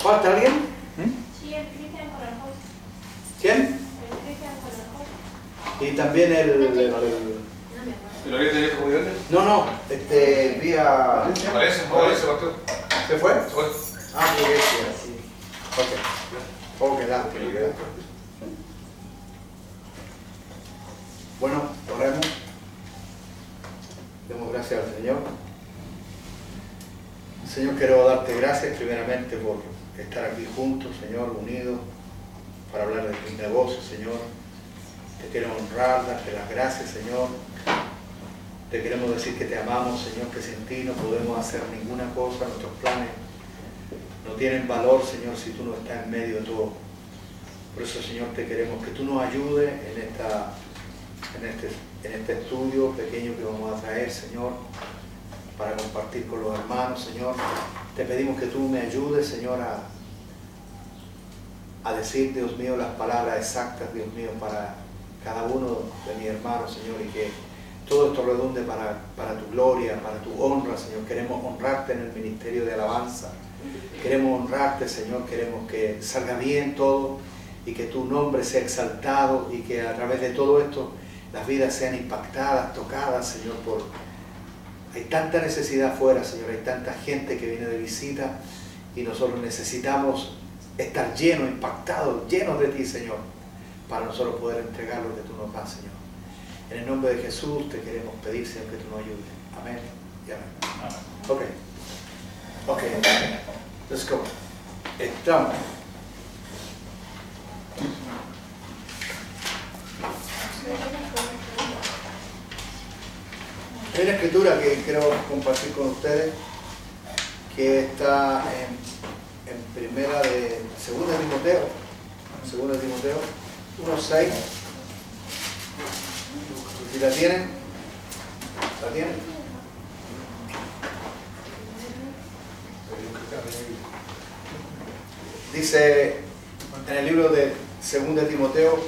¿Falta alguien? Sí, el Cristian con el Jorge. ¿Quién? El Cristian con el Jorge. Y también No me acuerdo. ¿Y lo habías tenido como viernes? No, vía... Parece, pastor. ¿Se fue? Se fue. Ah, sí. Ok, adelante. Bueno, oremos. Demos gracias al Señor. Señor, quiero darte gracias primeramente por estar aquí juntos, Señor, unidos, para hablar de tus negocios, Señor. Te quiero honrar, darte las gracias, Señor. Te queremos decir que te amamos, Señor, que sin ti no podemos hacer ninguna cosa, nuestros planes no tienen valor, Señor, si tú no estás en medio de todo. Por eso, Señor, te queremos que tú nos ayudes en este estudio pequeño que vamos a traer, Señor, para compartir con los hermanos, Señor. Te pedimos que tú me ayudes, Señor, a decir, Dios mío, las palabras exactas, Dios mío, para cada uno de mis hermanos, Señor, y que todo esto redunde para tu gloria, para tu honra, Señor. Queremos honrarte en el ministerio de alabanza. Queremos honrarte, Señor. Queremos que salga bien todo y que tu nombre sea exaltado y que a través de todo esto las vidas sean impactadas, tocadas, Señor. Hay tanta necesidad afuera, Señor. Hay tanta gente que viene de visita y nosotros necesitamos estar llenos, impactados, llenos de ti, Señor, para nosotros poder entregar lo que tú nos das, Señor. En el nombre de Jesús te queremos pedir, Señor, que tú nos ayudes. Amén y amén. Ok, let's go. Estamos. Hay una escritura que quiero compartir con ustedes, que está en segunda de Timoteo 1:6. Si la tienen, dice en el libro de 2 Timoteo,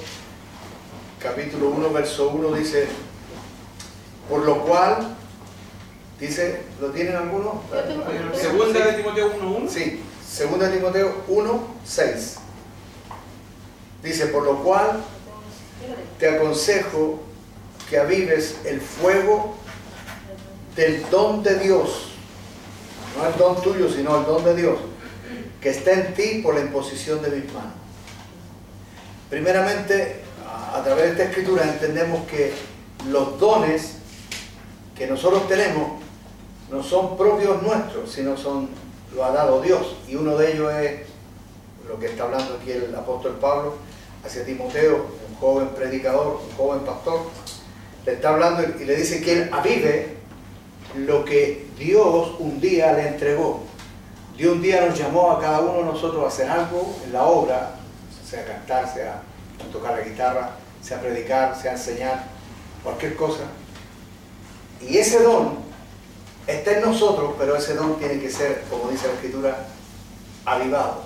capítulo 1, verso 1, dice, por lo cual, dice, ¿lo tienen algunos? Segunda de Timoteo 1:1. Sí, 2 Timoteo 1:6. Dice, por lo cual te aconsejo que avives el fuego del don de Dios, no el don tuyo, sino el don de Dios, que está en ti por la imposición de mis manos. Primeramente, a través de esta escritura entendemos que los dones que nosotros tenemos no son propios nuestros, sino lo ha dado Dios, y uno de ellos es lo que está hablando aquí el apóstol Pablo hacia Timoteo, un joven predicador, un joven pastor. Le está hablando y le dice que él avive lo que Dios un día le entregó. Dios un día nos llamó a cada uno de nosotros a hacer algo en la obra, sea cantar, sea tocar la guitarra, sea predicar, sea enseñar, cualquier cosa. Y ese don está en nosotros, pero ese don tiene que ser, como dice la Escritura, avivado.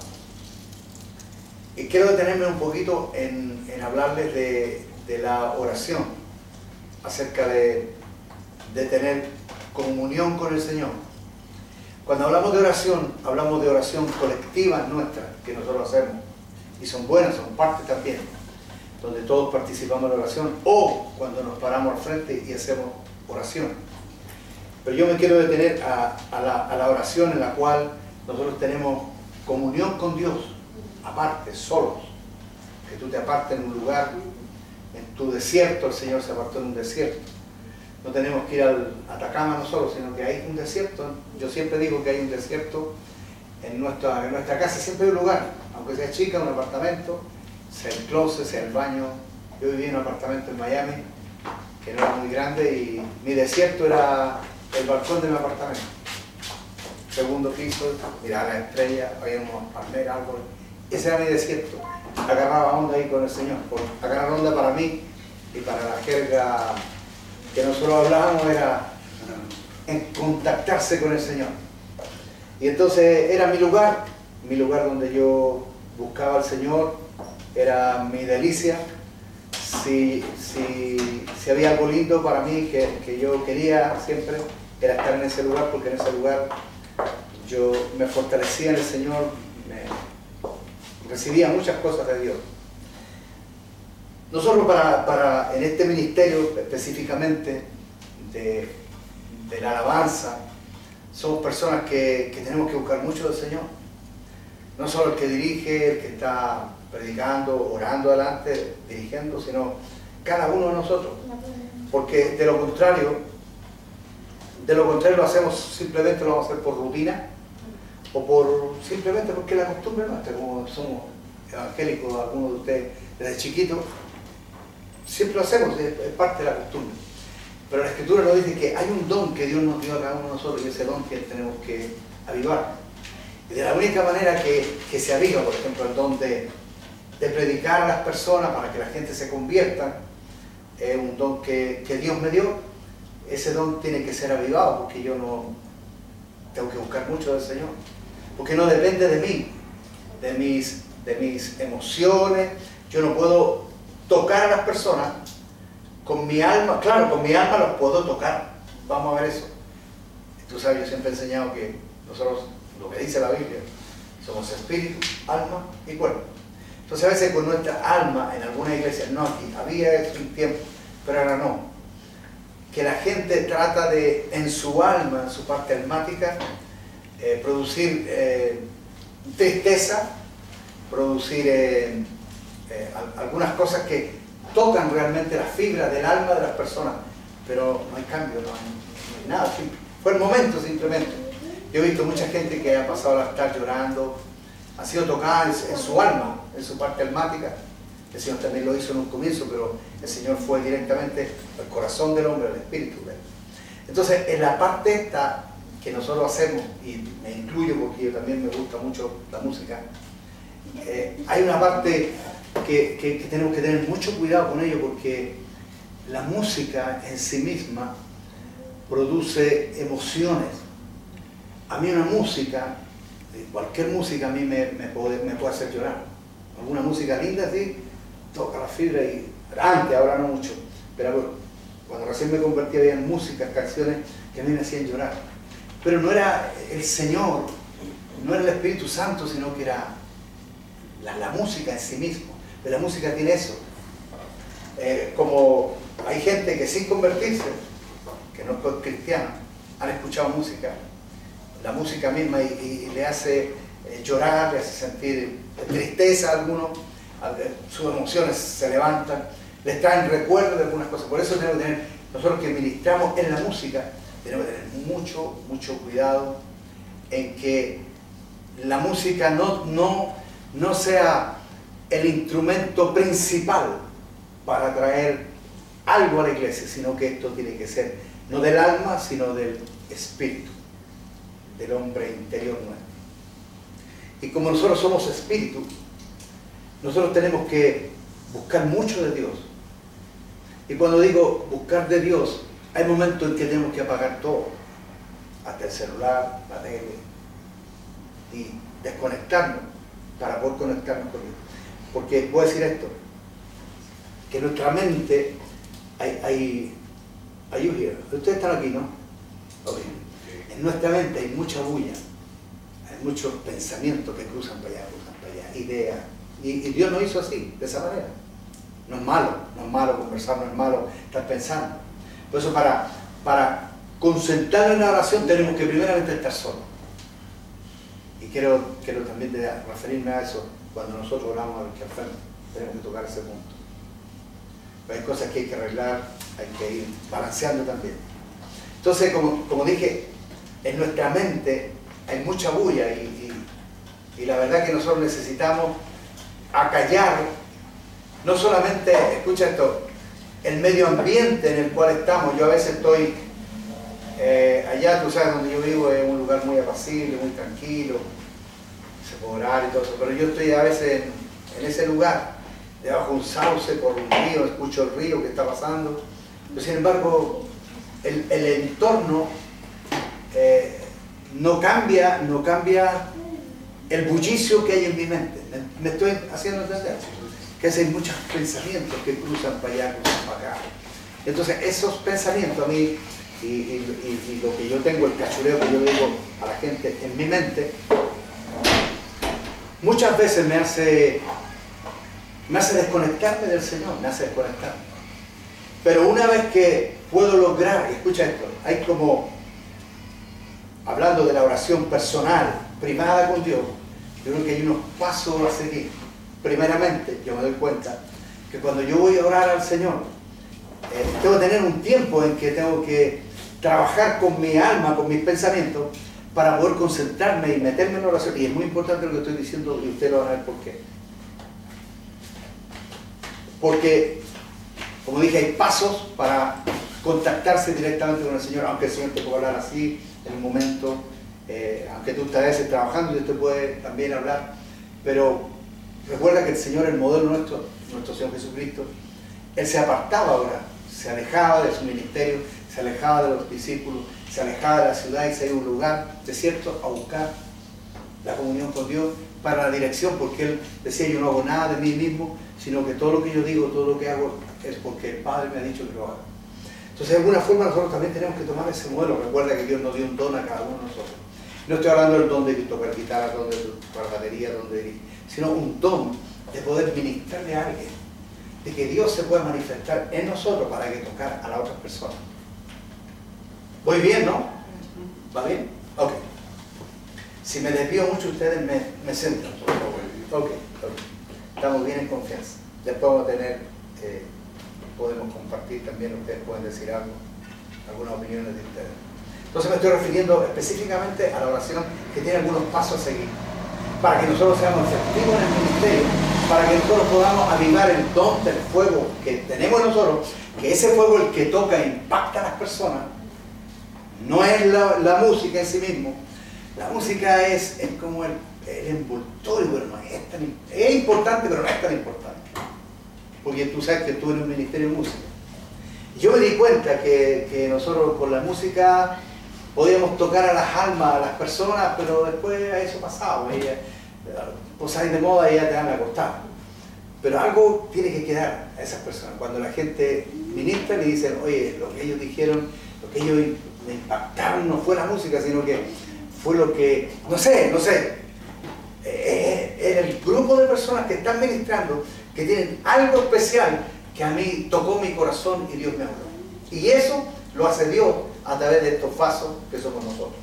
Y quiero detenerme un poquito en hablarles de la oración, acerca de tener comunión con el Señor. Cuando hablamos de oración colectiva nuestra, que nosotros hacemos, y son buenas, son parte también, donde todos participamos en la oración, o cuando nos paramos al frente y hacemos oración. Pero yo me quiero detener a la oración en la cual nosotros tenemos comunión con Dios, aparte, solos, que tú te apartes en un lugar, en tu desierto. El Señor se apartó en un desierto. No tenemos que ir al Atacama nosotros, sino que hay un desierto. Yo siempre digo que hay un desierto en nuestra casa, siempre hay un lugar, aunque sea chica, un apartamento, sea el closet, sea el baño. Yo viví en un apartamento en Miami, que no era muy grande, y mi desierto era el balcón de mi apartamento. Segundo piso, miraba las estrellas, había unos palmeras, árboles. Ese era mi desierto. Agarraba onda ahí con el Señor. Agarrar onda para mí y para la jerga que nosotros hablábamos era en contactarse con el Señor. Y entonces era mi lugar donde yo buscaba al Señor, era mi delicia. Si había algo lindo para mí que yo quería siempre, era estar en ese lugar, porque en ese lugar yo me fortalecía en el Señor, recibía muchas cosas de Dios. Nosotros en este ministerio específicamente de la alabanza, somos personas que tenemos que buscar mucho del Señor. No solo el que dirige, el que está predicando, orando adelante, dirigiendo, sino cada uno de nosotros. Porque de lo contrario lo hacemos, simplemente lo vamos a hacer por rutina, o simplemente porque es la costumbre nuestra, como somos evangélicos, algunos de ustedes desde chiquitos, siempre lo hacemos, es parte de la costumbre. Pero la Escritura nos dice que hay un don que Dios nos dio a cada uno de nosotros, y ese don que tenemos que avivar. Y de la única manera que se aviva, por ejemplo, el don de predicar a las personas para que la gente se convierta, es un don que Dios me dio. Ese don tiene que ser avivado, porque yo no tengo que buscar mucho del Señor, porque no depende de mí, de mis emociones. Yo no puedo tocar a las personas con mi alma. Claro, con mi alma los puedo tocar, vamos a ver eso. Tú sabes, yo siempre he enseñado que nosotros, lo que dice la Biblia, somos espíritu, alma y cuerpo. Entonces a veces con nuestra alma, en algunas iglesias, no aquí, había eso un tiempo, pero ahora no, que la gente trata de, en su alma, en su parte almática, producir tristeza, producir algunas cosas que tocan realmente la fibra del alma de las personas, pero no hay cambio, no hay nada, fue el momento simplemente. Yo he visto mucha gente que ha pasado al altar llorando, ha sido tocada en su alma, en su parte almática. El Señor también lo hizo en un comienzo, pero el Señor fue directamente al corazón del hombre, al espíritu de él. Entonces, en la parte esta que nosotros hacemos, y me incluyo porque yo también me gusta mucho la música, hay una parte que tenemos que tener mucho cuidado con ello, porque la música en sí misma produce emociones. A mí una música, cualquier música a mí me puede hacer llorar. Alguna música linda, sí, toca la fibra, y antes, ahora no mucho, pero bueno, cuando recién me convertí había músicas, canciones que a mí me hacían llorar. Pero no era el Señor, no era el Espíritu Santo, sino que era la música en sí mismo. Pero la música tiene eso. Como hay gente que sin convertirse, que no es cristiana, han escuchado música, la música misma, y le hace llorar, le hace sentir tristeza a algunos, sus emociones se levantan, les traen recuerdos de algunas cosas. Por eso tenemos que tener, nosotros que ministramos en la música, tenemos que tener mucho cuidado en que la música no sea el instrumento principal para traer algo a la iglesia, sino que esto tiene que ser no del alma, sino del espíritu, del hombre interior nuestro. Y como nosotros somos espíritu, nosotros tenemos que buscar mucho de Dios. Y cuando digo buscar de Dios, hay momentos en que tenemos que apagar todo, hasta el celular, la tele, y desconectarnos para poder conectarnos con Dios. Porque voy a decir esto, que en nuestra mente hay ustedes están aquí, ¿no? Okay. En nuestra mente hay mucha bulla, hay muchos pensamientos que cruzan para allá, ideas. Y Dios nos hizo así, de esa manera. No es malo conversar, no es malo estar pensando. Por eso para concentrarnos en la oración tenemos que primeramente estar solos. Y quiero también referirme a eso cuando nosotros oramos a los que enfermos. Tenemos que tocar ese punto. Pero hay cosas que hay que arreglar, hay que ir balanceando también. Entonces, como dije, en nuestra mente hay mucha bulla, y la verdad que nosotros necesitamos acallar, no solamente, escucha esto, el medio ambiente en el cual estamos. Yo a veces estoy allá, tú sabes, donde yo vivo es un lugar muy apacible, muy tranquilo, se puede orar y todo eso, pero yo estoy a veces en ese lugar, debajo de un sauce, por un río, escucho el río que está pasando, pero sin embargo el entorno no cambia el bullicio que hay en mi mente. Me estoy haciendo entender que hay muchos pensamientos que cruzan para allá, cruzan para acá. Entonces esos pensamientos a mí, y lo que yo tengo, el cachureo que yo digo a la gente en mi mente, muchas veces me hace desconectarme del Señor, me hace desconectarme. Pero una vez que puedo lograr, y escucha esto, hay como, hablando de la oración personal, privada con Dios, yo creo que hay unos pasos a seguir. Primeramente, yo me doy cuenta que cuando yo voy a orar al Señor, tengo que tener un tiempo en que tengo que trabajar con mi alma, con mis pensamientos, para poder concentrarme y meterme en la oración. Y es muy importante lo que estoy diciendo, y ustedes lo van a ver por qué. Porque, como dije, hay pasos para contactarse directamente con el Señor, aunque el Señor te pueda hablar así en un momento, aunque tú estés a veces trabajando y Dios te puede también hablar, pero recuerda que el Señor, el modelo nuestro Señor Jesucristo, Él se apartaba ahora, se alejaba de su ministerio, se alejaba de los discípulos, se alejaba de la ciudad y se iba a un lugar desierto a buscar la comunión con Dios para la dirección, porque Él decía: yo no hago nada de mí mismo, sino que todo lo que yo digo, todo lo que hago es porque el Padre me ha dicho que lo haga. Entonces, de alguna forma nosotros también tenemos que tomar ese modelo. Recuerda que Dios nos dio un don a cada uno de nosotros. No estoy hablando del don de tocar guitarra, don de tocar batería, don de dirigir, sino un don de poder ministrarle a alguien, de que Dios se pueda manifestar en nosotros para que tocar a las otras personas. ¿Voy bien, no? ¿Va bien? Ok. Si me desvío mucho, ustedes me centran. Ok. Estamos bien en confianza. Después vamos a tener, podemos compartir también, ustedes pueden decir algo, algunas opiniones de ustedes. Entonces me estoy refiriendo específicamente a la oración, que tiene algunos pasos a seguir, para que nosotros seamos efectivos en el ministerio, para que nosotros podamos avivar el don del fuego que tenemos nosotros, que ese fuego, el que toca, impacta a las personas. No es la música en sí mismo. La música es como el envoltorio, pero no es tan importante. Es importante, pero no es tan importante. Porque tú sabes que estuve en un ministerio de música. Y yo me di cuenta que nosotros con la música podíamos tocar a las almas, a las personas, pero después a eso pasaba. Pues salir de moda y ya te van a acostar. Pero algo tiene que quedar a esas personas. Cuando la gente ministra y dicen: oye, lo que ellos dijeron, lo que ellos me impactaron no fue la música, sino que fue lo que, no sé, era el grupo de personas que están ministrando, que tienen algo especial que a mí tocó mi corazón y Dios me habló. Y eso lo hace Dios a través de estos vasos que somos nosotros.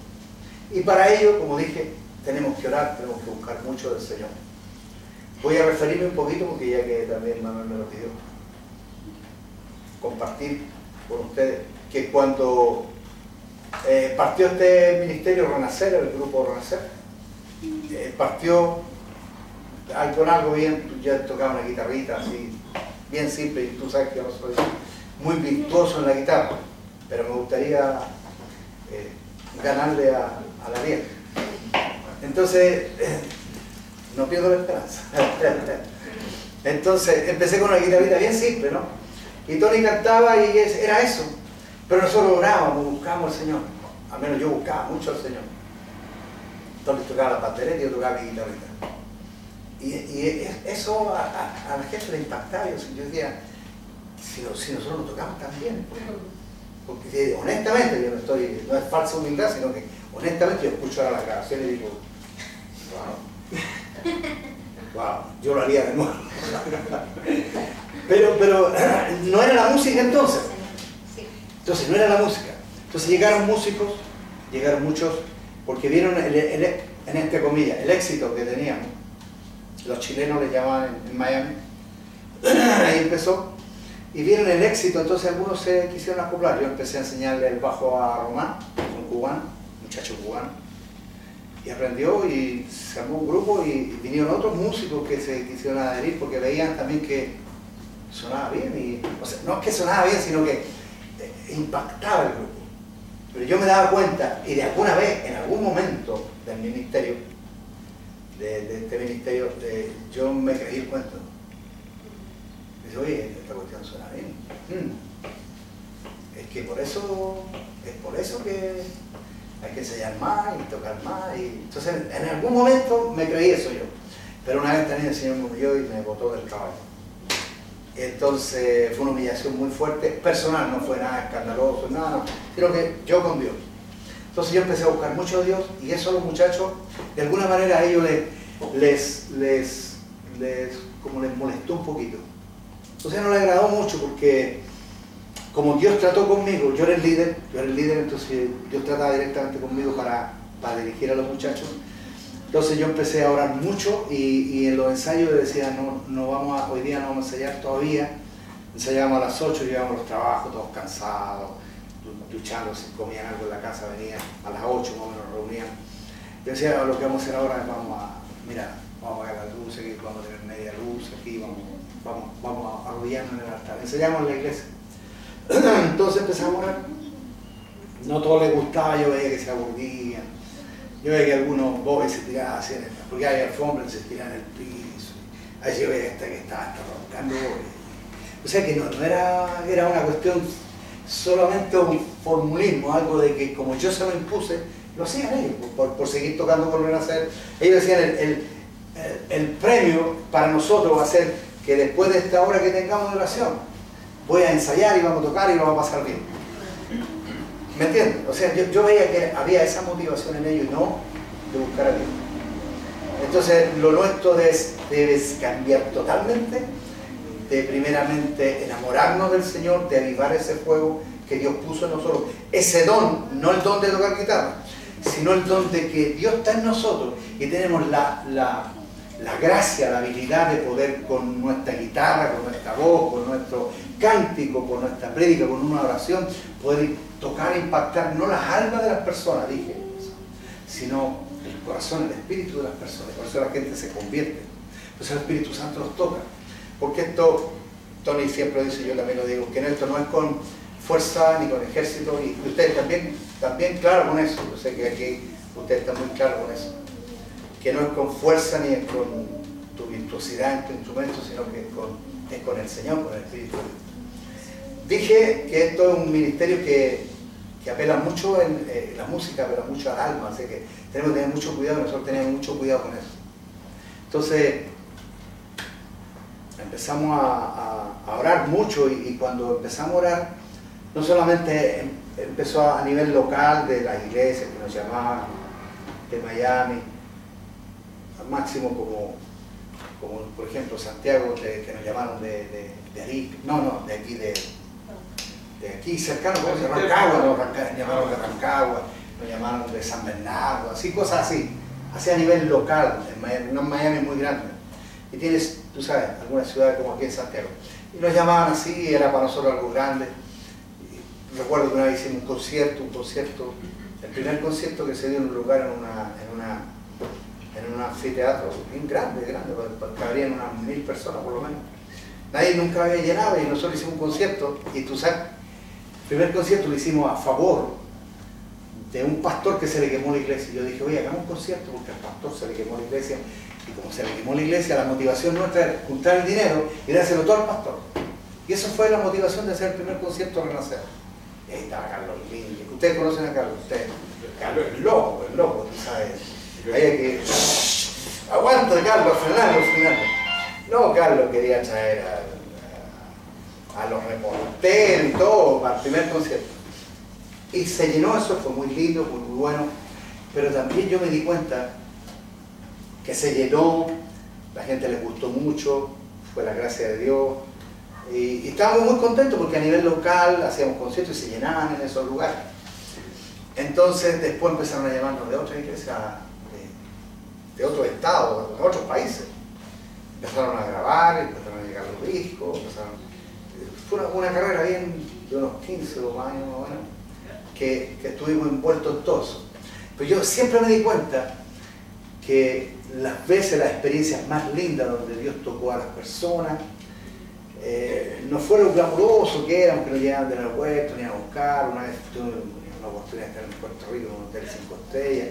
Y para ello, como dije, tenemos que orar, tenemos que buscar mucho del Señor. Voy a referirme un poquito, porque ya que también Manuel me lo pidió, compartir con ustedes que cuando partió este ministerio Renacer, el grupo Renacer, partió con algo bien, ya tocaba una guitarrita así, bien simple, y tú sabes que yo no soy muy virtuoso en la guitarra, pero me gustaría ganarle a la vieja. Entonces, no pierdo la esperanza. Entonces, empecé con una guitarrita bien simple, ¿no? Y Tony cantaba y era eso. Pero nosotros orábamos, buscábamos al Señor. Al menos yo buscaba mucho al Señor. Tony tocaba la batería y yo tocaba mi guitarrita. Y eso a la gente le impactaba. Yo decía: si nosotros no tocamos tan bien. Porque honestamente, yo no es falsa humildad, sino que honestamente yo escucho ahora la grabación y digo: wow, yo lo haría de nuevo. pero no era la música entonces. Entonces no era la música. Entonces llegaron músicos, llegaron muchos, porque vieron en este comillas, el éxito que teníamos. Los chilenos le llamaban en Miami. Ahí empezó. Y vieron el éxito, entonces algunos se quisieron acoplar. Yo empecé a enseñarle el bajo a Román, un cubano, muchacho cubano. Y aprendió y se armó un grupo y vinieron otros músicos que se quisieron adherir porque veían también que sonaba bien. O sea, no es que sonaba bien, sino que impactaba el grupo. Pero yo me daba cuenta, y de alguna vez, en algún momento del ministerio, de este ministerio, yo me creí el cuento. Dice: oye, esta cuestión suena bien. Es que es por eso que hay que enseñar más y tocar más. Entonces, en algún momento me creí eso yo. Pero una vez también el Señor me humilló y me botó del caballo. Entonces fue una humillación muy fuerte, personal, no fue nada escandaloso, nada, no, sino que yo con Dios. Entonces yo empecé a buscar mucho a Dios, y eso a los muchachos, de alguna manera a ellos como les molestó un poquito. Entonces no le agradó mucho porque como Dios trató conmigo, yo era el líder, entonces Dios trataba directamente conmigo para dirigir a los muchachos. Entonces yo empecé a orar mucho y en los ensayos decía, hoy día no vamos a ensayar todavía. Ensayábamos a las 8, llegábamos a los trabajos todos cansados, duchándose, comían algo en la casa, venían a las 8 más o menos, reunían. Yo decía, lo que vamos a hacer ahora es vamos a apagar las luces, aquí vamos a tener media luz, aquí vamos a arrodillarnos en el altar. Ensayamos en la iglesia. Entonces empezamos a orar. No todo les gustaba, yo veía que se aburrían. Yo veía que algunos bobes se tiraban así, porque hay alfombras, se tiraban en el piso. Ahí yo veía que estaba roncando. O sea que no era una cuestión solamente un formulismo, algo de que como yo se lo impuse, lo hacían ellos, por seguir tocando con Renacer. Ellos decían, el premio para nosotros va a ser que después de esta hora que tengamos de oración, voy a ensayar y vamos a tocar y lo vamos a pasar bien. ¿Me entienden? O sea, yo veía que había esa motivación en ellos y no de buscar a Dios. Entonces, lo nuestro debe cambiar totalmente, de primeramente enamorarnos del Señor, de avivar ese fuego que Dios puso en nosotros. Ese don, no el don de tocar guitarra, sino el don de que Dios está en nosotros y tenemos la gracia, la habilidad de poder con nuestra guitarra, con nuestra voz, con nuestro cántico, con nuestra prédica, con una oración, poder tocar e impactar no las almas de las personas, sino el corazón, el espíritu de las personas. Por eso la gente se convierte, por eso el Espíritu Santo los toca. Porque esto, Tony siempre dice, yo también lo digo, que esto no es con fuerza ni con ejército, y ustedes también claro con eso. Yo sé que aquí ustedes están muy claros con eso, que no es con fuerza ni es con tu virtuosidad en tu instrumento, sino que es con el Señor, con el Espíritu. Dije que esto es un ministerio que apela mucho en la música, apela mucho al alma, así que tenemos que tener mucho cuidado, nosotros tenemos mucho cuidado con eso. Entonces empezamos a orar mucho y cuando empezamos a orar, no solamente empezó a nivel local de las iglesias que nos llamaban, de Miami, al máximo como por ejemplo Santiago, que nos llamaron de Arica, de aquí, de aquí cercano, de Rancagua, nos llamaron de Rancagua, nos llamaron de San Bernardo, así, cosas así a nivel local, en Miami muy grande. Y tienes, tú sabes, algunas ciudades como aquí en Santiago. Y nos llamaban así, era para nosotros algo grande. Y recuerdo que una vez hicimos un concierto, el primer concierto que se dio en un lugar, en un anfiteatro bien grande, cabrían unas 1000 personas por lo menos. Nadie nunca había llenado y nosotros hicimos un concierto, y tú sabes, el primer concierto lo hicimos a favor de un pastor que se le quemó la iglesia. Y yo dije, oye, hagamos un concierto porque al pastor se le quemó la iglesia. Y como se le quemó la iglesia, la motivación nuestra era juntar el dinero y dárselo todo al pastor. Y eso fue la motivación de hacer el primer concierto de Renacer. Y ahí estaba Carlos Lynch. Ustedes conocen a Carlos, ustedes. Carlos es loco, tú sabes. Ahí hay que... Aguanta, Carlos, frenando. No, Carlos quería traer a los reporteros y todo para el primer concierto. Y se llenó, eso fue muy lindo, muy bueno. Pero también yo me di cuenta que se llenó, la gente les gustó mucho, fue la gracia de Dios. Y estábamos muy contentos porque a nivel local hacíamos conciertos y se llenaban en esos lugares. Entonces después empezaron a llamarnos de otras iglesias, de otros estados, de otros países. Empezaron a grabar, empezaron a llegar los discos, fue una carrera bien de unos 15 o más años más o menos, que estuvimos envueltos en todo eso. Pero yo siempre me di cuenta que las veces, las experiencias más lindas donde Dios tocó a las personas, no fue lo glamuroso que éramos, que nos llegaban del aeropuerto, ni a buscar. Una vez tuve una oportunidad de estar en Puerto Rico, en un hotel 5 estrellas,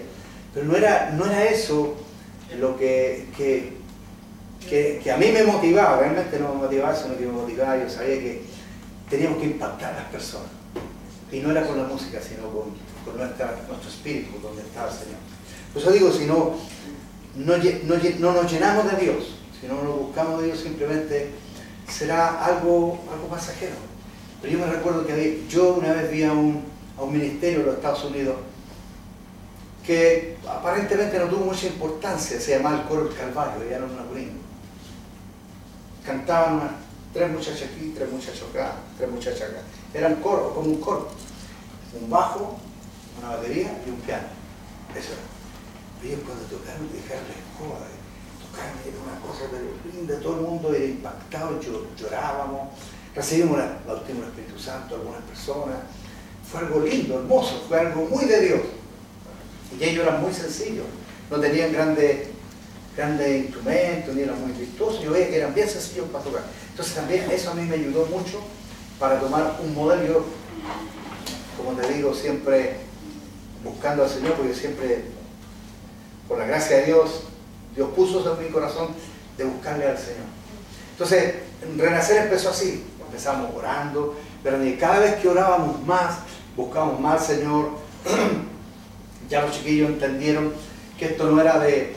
pero no era eso lo que a mí me motivaba, realmente no me motivaba, sino que me motivaba. Yo sabía que teníamos que impactar a las personas, y no era con la música, sino con nuestro espíritu, donde estaba el Señor. Por eso digo, si no nos llenamos de Dios, si no nos buscamos de Dios, simplemente será algo pasajero. Pero yo me recuerdo que yo una vez vi a un ministerio de los Estados Unidos que aparentemente no tuvo mucha importancia, se llamaba el Coro del Calvario, ya no era una gringa. Cantaban unas 3 muchachas aquí, 3 muchachos acá, 3 muchachas acá. Eran coro, como un coro. Un bajo, una batería y un piano. Eso era. Ellos cuando tocaron, dejaron la escoba, tocaron, era una cosa linda, todo el mundo era impactado, llorábamos, recibimos el bautismo del Espíritu Santo, algunas personas. Fue algo lindo, hermoso, fue algo muy de Dios. Y ellos eran muy sencillos, no tenían grandes instrumentos, ni eran muy virtuosos, yo veía que eran bien sencillos para tocar. Entonces también eso a mí me ayudó mucho para tomar un modelo. Yo, como te digo, siempre buscando al Señor, porque siempre, por la gracia de Dios, Dios puso eso en mi corazón de buscarle al Señor. Entonces, Renacer empezó así, empezamos orando, pero cada vez que orábamos más, buscábamos más al Señor. Ya los chiquillos entendieron que esto no era de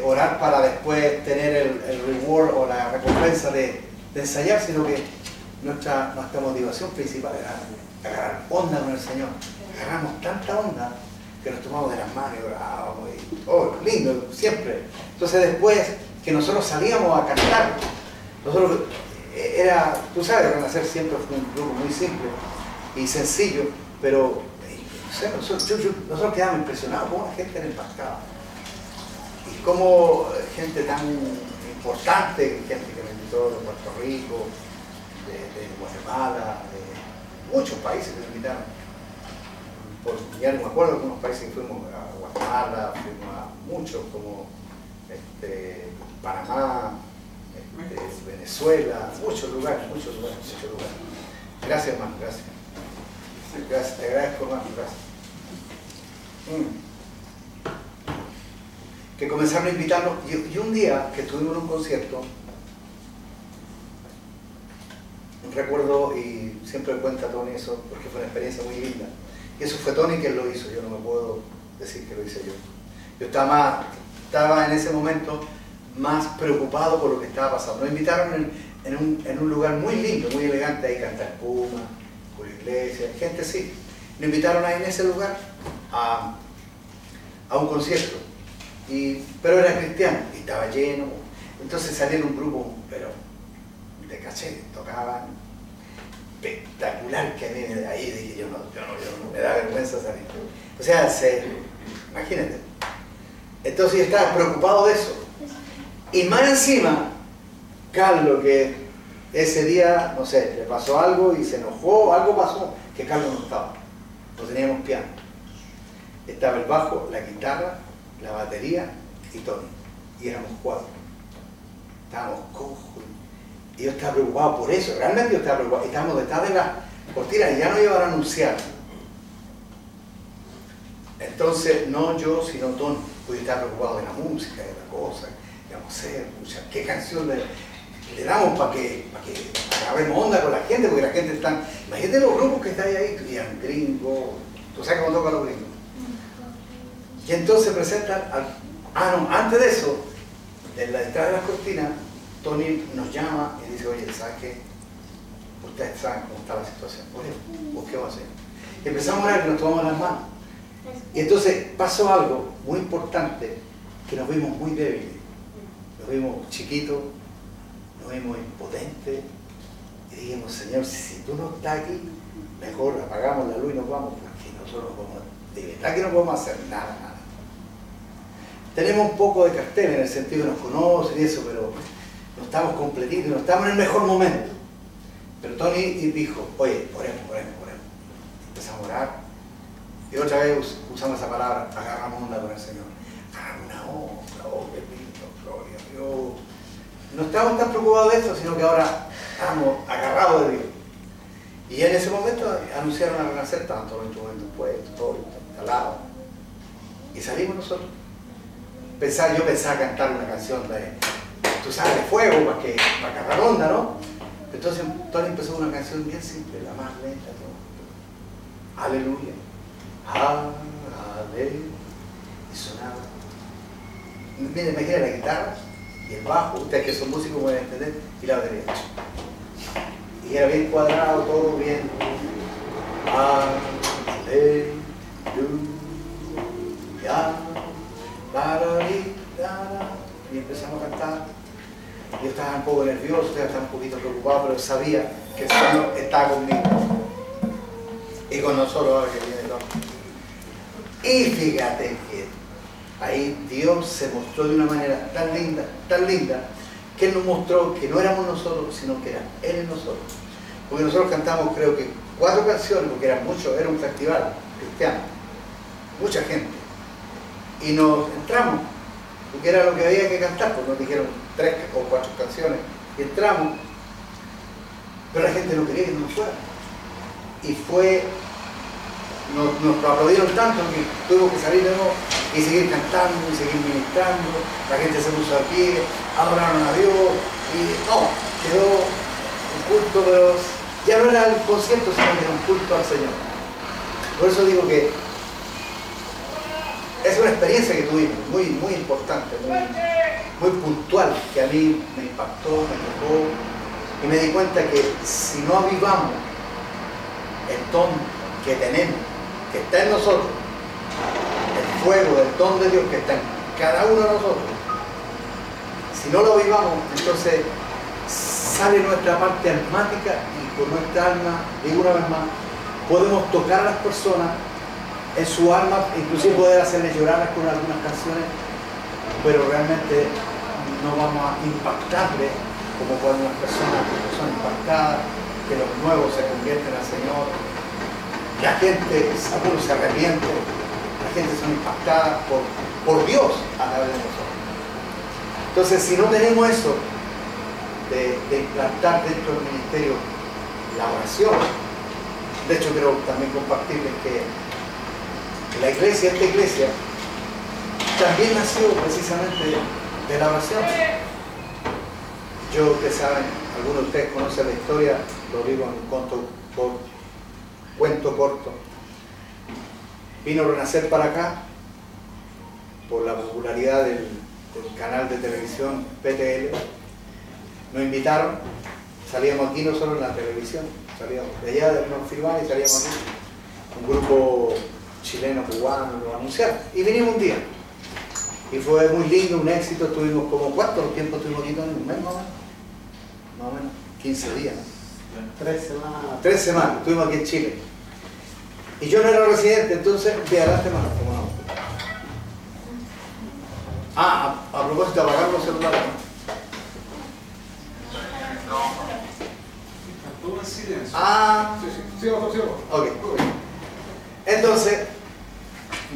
orar para después tener el reward o la recompensa de ensayar, sino que nuestra motivación principal era agarrar onda con el Señor. Agarramos tanta onda que nos tomamos de las manos y orábamos, y lindo, siempre. Entonces después que nosotros salíamos a cantar, nosotros era, tú sabes, Renacer siempre fue un grupo muy simple y sencillo, pero nosotros quedamos impresionados cómo la gente era impactada. Y cómo gente tan importante, gente que me invitó de Puerto Rico, de Guatemala, de muchos países que me invitaron. Ya no me acuerdo algunos países que fuimos a Guatemala, fuimos a muchos como Panamá, Venezuela, muchos lugares. Gracias, hermano, gracias. Gracias, te agradezco, hermano, gracias. Que comenzaron a invitarnos, y un día que estuvimos en un concierto, recuerdo, y siempre cuenta Tony eso, porque fue una experiencia muy linda, y eso fue Tony quien lo hizo, yo no me puedo decir que lo hice yo. Yo estaba en ese momento más preocupado por lo que estaba pasando. Nos invitaron en un lugar muy lindo, muy elegante, ahí canta Espuma, con la iglesia, gente así. Nos invitaron ahí en ese lugar a un concierto, pero era cristiano y estaba lleno. Entonces salieron un grupo, pero de caché, tocaban espectacular, que a mí de ahí dije yo no me da vergüenza salir. O sea, imagínate. Entonces yo estaba preocupado de eso. Y más encima, Carlos, que ese día, no sé, le pasó algo y se enojó, algo pasó, que Carlos no estaba. No teníamos piano. Estaba el bajo, la guitarra, la batería y Tony. Y éramos 4. Estábamos cojos. Y yo estaba preocupado por eso, realmente yo estaba preocupado. Y estábamos detrás de la cortina y ya no iban a anunciar. Entonces, no yo, sino Tony, porque yo estaba preocupado de la música, de la cosa. Digamos, ¿qué canción le damos para que agarremos onda con la gente? Porque la gente está... Imagínate los grupos que están ahí, eran gringos, tú sabes cómo tocan los gringos. Y entonces presentan antes de eso, en la entrada de las cortinas, Tony nos llama y dice, oye, ¿sabes qué? Ustedes saben cómo está la situación. Oye, ¿qué va a hacer? Y empezamos a orar y nos tomamos las manos. Y entonces pasó algo muy importante, que nos vimos muy débiles. Nos vimos chiquitos, nos vimos impotentes. Y dijimos, Señor, si tú no estás aquí, mejor apagamos la luz y nos vamos, porque nosotros no podemos, de verdad que no podemos hacer nada. Tenemos un poco de cartel en el sentido que nos conocen y eso, pero no estamos completitos, no estamos en el mejor momento. Pero Tony dijo, oye, oremos. Empezamos a orar. Y otra vez usamos esa palabra, agarramos onda con el Señor. Agarramos una onda, qué lindo, gloria a Dios. No estamos tan preocupados de eso, sino que ahora estamos agarrados de Dios. Y en ese momento anunciaron a Renacer, estaban todos los instrumentos puestos, todo instalado. Y salimos nosotros. Yo pensaba cantar una canción de, tú sabes, de fuego, para agarrar onda, ¿no? Entonces Tony empezó una canción bien simple, la más lenta, todo. Aleluya. Aleluya. Y sonaba. Miren, imagínate la guitarra y el bajo, ustedes que son músicos pueden entender, y la batería. Y era bien cuadrado, todo bien. Aleluya. y empezamos a cantar. Yo estaba un poco nervioso, estaba un poquito preocupado, pero sabía que el Señor estaba conmigo y con nosotros ahora que viene el otro. Y fíjate que ahí Dios se mostró de una manera tan linda, que Él nos mostró que no éramos nosotros, sino que era Él en nosotros. Porque nosotros cantamos, creo que 4 canciones, porque eran muchos, era un festival cristiano, mucha gente. Y nos entramos, porque era lo que había que cantar, pues nos dijeron 3 o 4 canciones, y entramos, pero la gente no quería que nos fuera. Y fue, nos aplaudieron tanto que tuvimos que salir de nuevo y seguir cantando y seguir ministrando. La gente se puso a pie, adoraron a Dios y no, quedó un culto, pero ya no era el concierto, sino que era un culto al Señor. Por eso digo que es una experiencia que tuvimos, muy importante, muy puntual, que a mí me impactó, me tocó, y me di cuenta que si no avivamos el don que tenemos, que está en nosotros, el fuego, el don de Dios que está en cada uno de nosotros, si no lo avivamos, entonces sale nuestra parte almática y con nuestra alma, digo una vez más, podemos tocar a las personas en su alma, inclusive poder hacerles llorar con algunas canciones, pero realmente no vamos a impactarles como cuando las personas son impactadas, que los nuevos se convierten al Señor, la gente, algunos se arrepiente, la gente son impactadas por Dios a través de nosotros. Entonces, si no tenemos eso de implantar dentro del ministerio la oración, de hecho quiero también compartirles que la iglesia, esta iglesia, también nació precisamente de la oración. Yo, ustedes saben, algunos de ustedes conocen la historia, lo digo en un cuento corto. Vino a Renacer para acá por la popularidad del canal de televisión PTL. Nos invitaron, salíamos aquí nosotros en la televisión, salíamos de allá de Norfilván y salíamos aquí. Un grupo chileno, cubano, lo anunciaron. Y vinimos un día. Y fue muy lindo, un éxito. Estuvimos como, ¿cuánto tiempo estuvimos aquí? ¿Un mes más o menos? 15 días. 3 semanas. 3 semanas, estuvimos aquí en Chile. Y yo no era residente, entonces, de adelante más, como no. Ah, a propósito, apagar los celulares. Todo en silencio. Ah, Sí, ok. Entonces,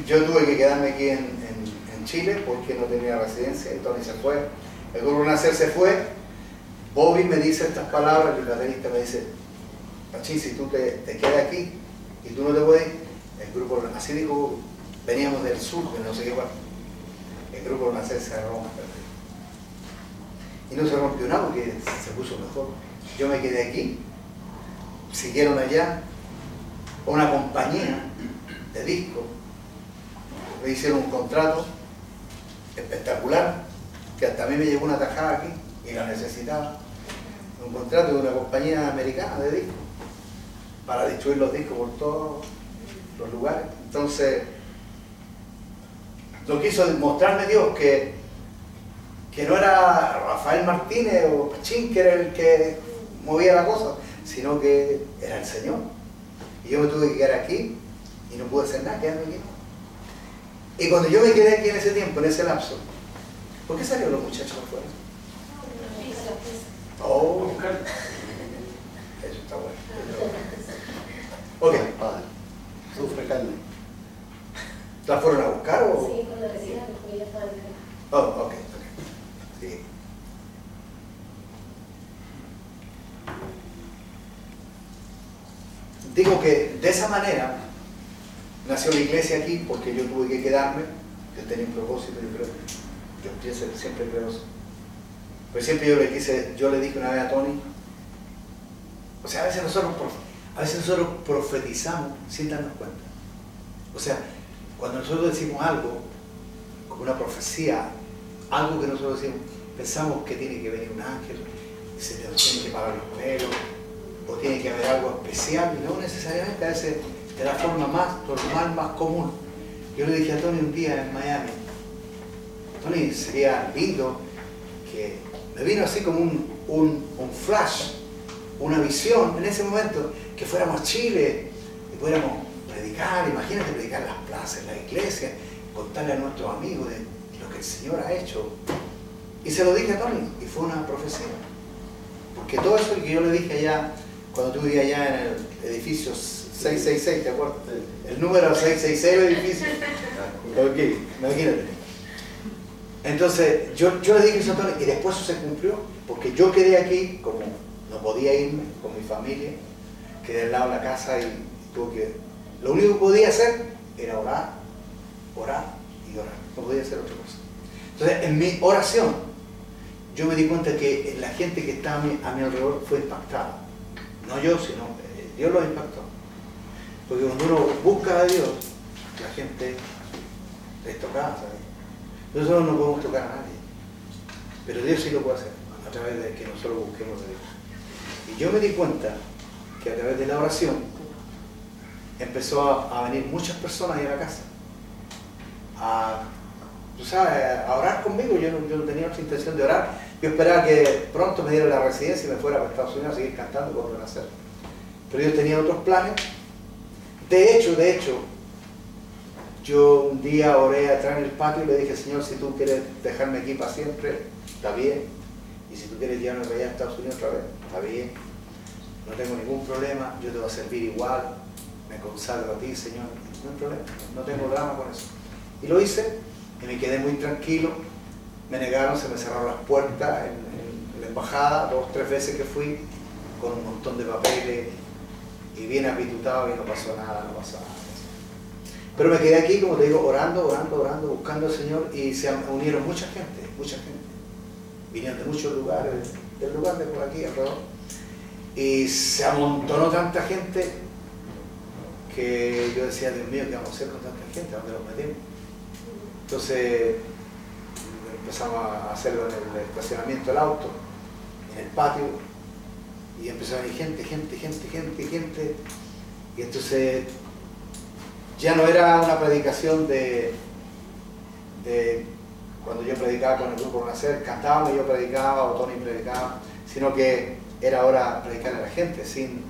yo tuve que quedarme aquí en Chile porque no tenía residencia, entonces se fue. El grupo Renacer se fue. Bobby me dice estas palabras, el baterista me dice, Pachín, si tú te quedas aquí y tú no te puedes, el grupo, así dijo, veníamos del sur, de no sé qué parte, el grupo Renacer se rompe. Y no se rompió nada porque se puso mejor. Yo me quedé aquí, siguieron allá, una compañía de disco, me hicieron un contrato espectacular, que hasta a mí me llegó una tajada aquí y la necesitaba. Un contrato de una compañía americana de discos para distribuir los discos por todos los lugares. Entonces, lo quiso mostrarme Dios que no era Rafael Martínez o Pachín que era el que movía la cosa, sino que era el Señor. Y yo me tuve que quedar aquí y no pude hacer nada, quedarme aquí. Y cuando yo me quedé aquí en ese tiempo, en ese lapso, ¿por qué salieron los muchachos afuera? Oh, eso está bueno. Ok. Padre, sufre carne. ¿La fueron a buscar o...? Sí, cuando recién porque ya estaba en el... Oh, ok. Sí. Digo que de esa manera nació la iglesia aquí porque yo tuve que quedarme. Yo tenía un propósito, yo creo. Yo pienso que siempre creo eso. Pero siempre yo le dije una vez a Tony, o sea, a veces nosotros profetizamos sin darnos cuenta. O sea, cuando nosotros decimos algo, como una profecía, algo que nosotros decimos, pensamos que tiene que venir un ángel, se nos tiene que parar los pelos, o tiene que haber algo especial, y no necesariamente, a veces de la forma más normal, más común. Yo le dije a Tony un día en Miami, Tony, sería lindo que me vino así como un flash, una visión en ese momento, que fuéramos a Chile y pudiéramos predicar, imagínate predicar en las plazas, en la iglesia, contarle a nuestros amigos de lo que el Señor ha hecho. Y se lo dije a Tony, y fue una profecía. Porque todo eso que yo le dije allá, cuando tú vivías allá en el edificio 666, ¿te acuerdas? El número 666 del edificio. Ok, imagínate. Entonces, yo le dije eso a Tony, y después eso se cumplió, porque yo quedé aquí, como no podía irme con mi familia, quedé al lado de la casa y tuve que... Lo único que podía hacer era orar, orar y orar. No podía hacer otra cosa. Entonces, en mi oración, yo me di cuenta que la gente que estaba a mi alrededor fue impactada. No yo, sino Dios los impactó. Porque cuando uno busca a Dios, la gente es tocada, ¿sabes? Nosotros no podemos tocar a nadie. Pero Dios sí lo puede hacer, a través de que nosotros busquemos a Dios. Y yo me di cuenta que a través de la oración empezó a venir muchas personas ahí a la casa. Tú sabes, a orar conmigo. Yo no tenía otra intención de orar. Yo esperaba que pronto me diera la residencia y me fuera para Estados Unidos a seguir cantando con Renacer. Pero yo tenía otros planes. De hecho, yo un día oré atrás en el patio y le dije, Señor, si tú quieres dejarme aquí para siempre, está bien. Y si tú quieres llevarme para allá a Estados Unidos otra vez, está bien. No tengo ningún problema, yo te voy a servir igual. Me consagro a ti, Señor. No hay problema, no tengo drama con eso. Y lo hice y me quedé muy tranquilo. Me negaron, se me cerraron las puertas en la embajada, 2 o 3 veces que fui, con un montón de papeles y bien apitutado y no pasó nada. Pero me quedé aquí, como te digo, orando, buscando al Señor, y se unieron mucha gente. Vinieron de muchos lugares, del lugar de por aquí alrededor. Y se amontonó tanta gente que yo decía, Dios mío, ¿qué vamos a hacer con tanta gente? ¿A dónde los metemos? Entonces empezamos a hacerlo en el estacionamiento del auto, en el patio, y empezó a venir gente. Y entonces ya no era una predicación de cuando yo predicaba con el grupo Renacer, cantábamos y yo predicaba, o Tony predicaba, sino que era hora de predicar a la gente, sin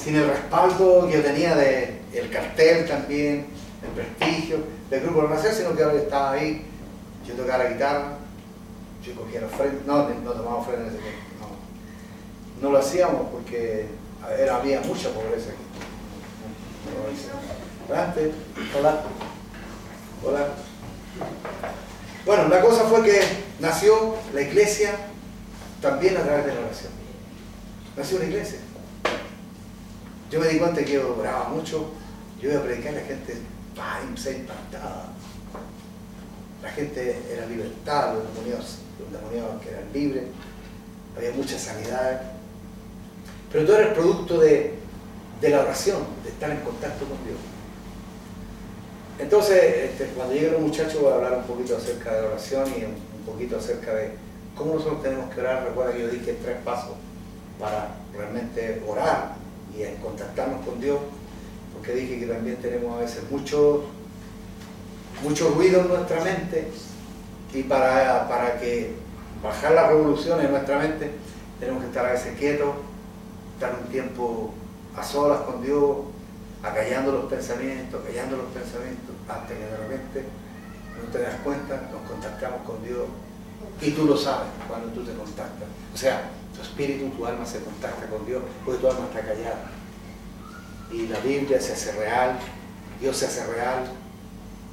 el respaldo que yo tenía del cartel también, el prestigio del grupo Renacer, sino que ahora estaba ahí, yo tocaba la guitarra, yo cogía los frenos, no tomábamos frenos en ese tiempo, no lo hacíamos porque había mucha pobreza aquí. Adelante, hola. Bueno, la cosa fue que nació la iglesia también a través de la oración. Nació una iglesia. Yo me di cuenta que yo oraba mucho, yo iba a predicar y la gente se impactaba. La gente era libertad, los demoniados que eran libres, había mucha sanidad. Pero todo era el producto de la oración, de estar en contacto con Dios. Entonces, cuando lleguen los muchachos voy a hablar un poquito acerca de la oración y un poquito acerca de cómo nosotros tenemos que orar. Recuerda que yo dije 3 pasos para realmente orar y contactarnos con Dios, porque dije que también tenemos a veces mucho ruido en nuestra mente, y para que bajar las revoluciones en nuestra mente tenemos que estar a veces quietos, estar un tiempo a solas con Dios, acallando los pensamientos, hasta que de repente no te das cuenta, nos contactamos con Dios, y tú lo sabes cuando tú te contactas. O sea, tu espíritu, tu alma se contacta con Dios, porque tu alma está callada. Y la Biblia se hace real, Dios se hace real,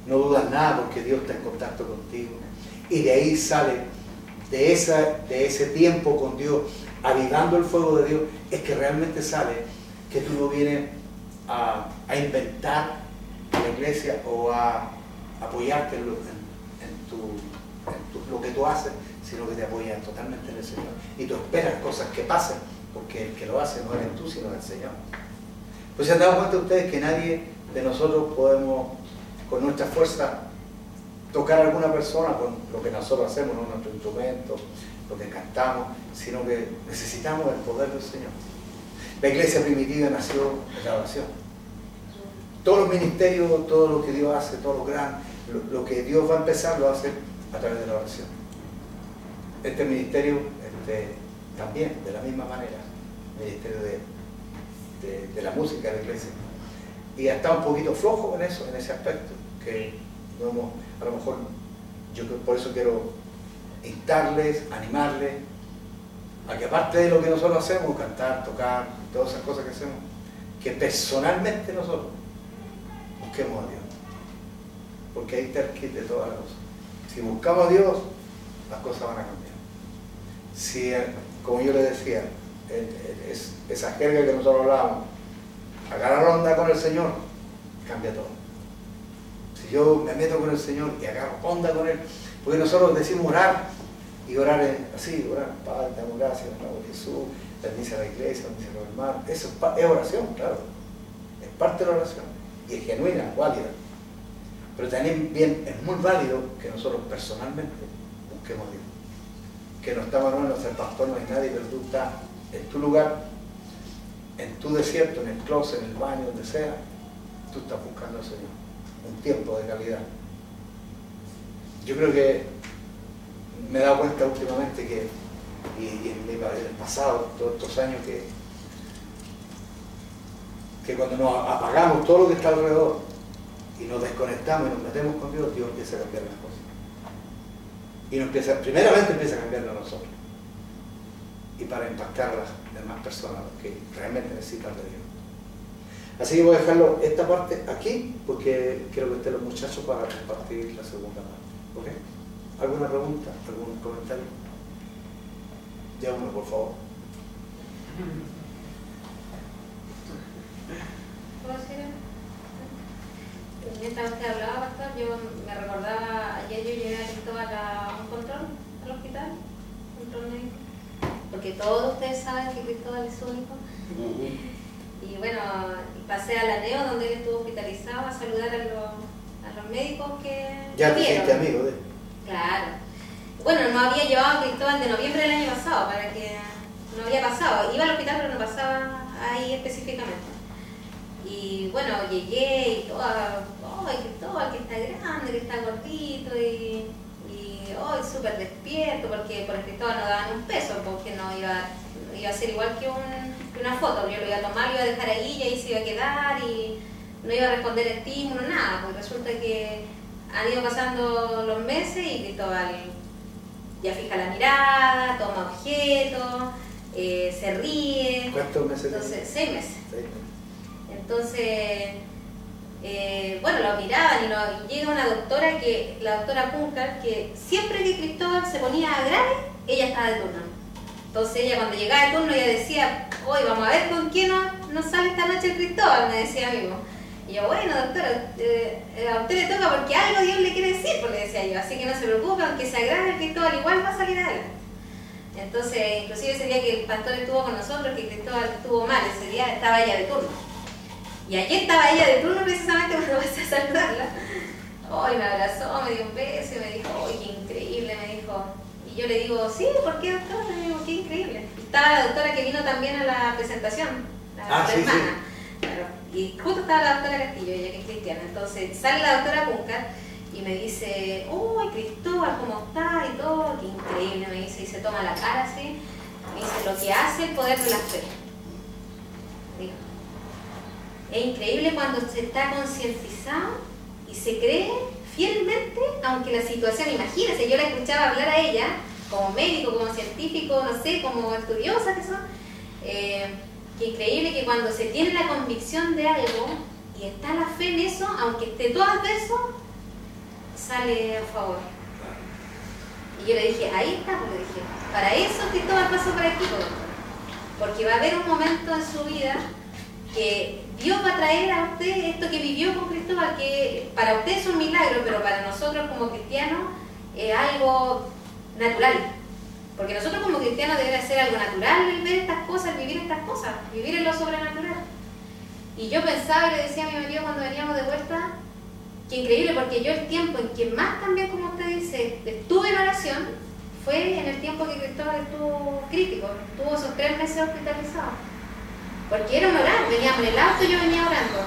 no dudas nada porque Dios está en contacto contigo. Y de ahí sale, de ese tiempo con Dios, avivando el fuego de Dios, es que realmente sale que tú no vienes a inventar la iglesia o a apoyarte en lo que tú haces, sino que te apoyas totalmente en el Señor. Y tú esperas cosas que pasen, porque el que lo hace no eres tú, sino el Señor. Pues se han dado cuenta ustedes que nadie de nosotros podemos, con nuestra fuerza, tocar a alguna persona con lo que nosotros hacemos, no nuestro instrumento, lo que cantamos, sino que necesitamos el poder del Señor. La iglesia primitiva nació en la oración. todos los ministerios, todo lo que Dios hace, todo lo grande, lo que Dios va a empezar lo hace a través de la oración. Este ministerio también, de la misma manera, el ministerio de la música de la iglesia. Y ha estado un poquito flojo en eso, en ese aspecto, que no hemos, a lo mejor, yo por eso quiero instarles, animarles, a que aparte de lo que nosotros hacemos, cantar, tocar, todas esas cosas que hacemos, que personalmente nosotros busquemos a Dios. Porque ahí está el kit de todas las cosas. Si buscamos a Dios, las cosas van a cambiar. Si, como yo le decía, esa jerga que nosotros hablábamos, agarrar onda con el Señor, cambia todo. Si yo me meto con el Señor y agarro onda con Él, porque nosotros decimos orar, y orar así, orar, Padre, te damos gracias, en el nombre de Jesús, bendice a la iglesia, bendice a los hermanos. Eso es oración, claro. Es parte de la oración. Y es genuina, válida. Pero también bien, es muy válido que nosotros personalmente busquemos a Dios. Que no estamos, no es el pastor, no es nadie, pero tú estás en tu lugar, en tu desierto, en el closet, en el baño, donde sea, tú estás buscando al Señor. Un tiempo de calidad. Yo creo que me he dado cuenta últimamente que, y en el pasado, todos estos años, que cuando nos apagamos todo lo que está alrededor y nos desconectamos y nos metemos con Dios, Dios empieza a cambiar las cosas. Y primeramente empieza a cambiarlo a nosotros. Y para impactar a las demás personas que realmente necesitan de Dios. Así que voy a dejarlo esta parte aquí, porque quiero que estén los muchachos para compartir la segunda parte. ¿Ok? ¿Alguna pregunta? ¿Algún comentario? Ya uno, por favor. ¿Puedo decir? Mientras usted hablaba, pastor, yo me recordaba, ayer yo llegué a Cristóbal a un control al hospital, control médico, porque todos ustedes saben que Cristóbal es único. Y bueno, pasé a la NEO, donde él estuvo hospitalizado, a saludar a los médicos que Ya te hiciste amigo de él. Claro. Bueno, no había llevado a Cristóbal de noviembre del año pasado, para que no había pasado. Iba al hospital, pero no pasaba ahí específicamente. Y bueno, llegué y toda, ¡ay, Cristóbal, que está grande, que está gordito! Y hoy súper despierto, porque por el Cristóbal no daban un peso, porque no iba a ser igual que una foto. Yo lo iba a tomar, lo iba a dejar ahí y ahí se iba a quedar y no iba a responder estímulo, nada. Porque resulta que han ido pasando los meses y Cristóbal ya fija la mirada, toma objetos, se ríe. ¿Cuántos meses? Entonces, 6 meses. 6 meses. Entonces, bueno, lo miraban y llega una doctora, la doctora Puncar, que siempre que Cristóbal se ponía grave, ella estaba de turno. Entonces ella cuando llegaba de turno ella decía, hoy vamos a ver con quién nos sale esta noche el Cristóbal, me decía amigo. Y yo, bueno doctora, a usted le toca porque algo Dios le quiere decir, pues le decía yo, así que no se preocupe, aunque se agrave el Cristóbal igual va a salir adelante. Entonces, inclusive ese día que el pastor estuvo con nosotros, que Cristóbal estuvo mal, ese día estaba ella de turno. Y ayer estaba ella de turno precisamente cuando pasé a saludarla. Hoy me abrazó, me dio un beso y me dijo, ¡ay, qué increíble! Me dijo. Y yo le digo, sí, ¿por qué doctora? Le digo, qué increíble. Y estaba la doctora que vino también a la presentación, la sí, hermana. sí. Claro. Y justo estaba la doctora Castillo, ella que es cristiana. Entonces sale la doctora Puncar y me dice, ¡uy, Cristóbal, cómo está! Y todo, qué increíble, me dice, y se toma la cara así. Me dice, lo que hace el poder de la fe. Dijo. Es increíble cuando se está concientizado y se cree fielmente, aunque la situación, imagínense, yo la escuchaba hablar a ella, como médico, como científico, no sé, como estudiosa que son, que increíble que cuando se tiene la convicción de algo y está la fe en eso, aunque esté todo adverso, sale a favor. Y yo le dije, ahí está, porque dije, para eso Cristóbal pasó por aquí, porque va a haber un momento en su vida que Dios va a traer a usted esto que vivió con Cristóbal, que para usted es un milagro, pero para nosotros como cristianos es algo natural. Porque nosotros como cristianos debe ser algo natural el ver estas cosas, vivir estas cosas, vivir en lo sobrenatural. Y yo pensaba y le decía a mi marido cuando veníamos de vuelta, que increíble, porque yo el tiempo en que más también, como usted dice, estuve en oración, fue en el tiempo que Cristóbal estuvo crítico, estuvo esos 3 meses hospitalizado. Porque era un orar, veníamos en el auto y yo venía orando.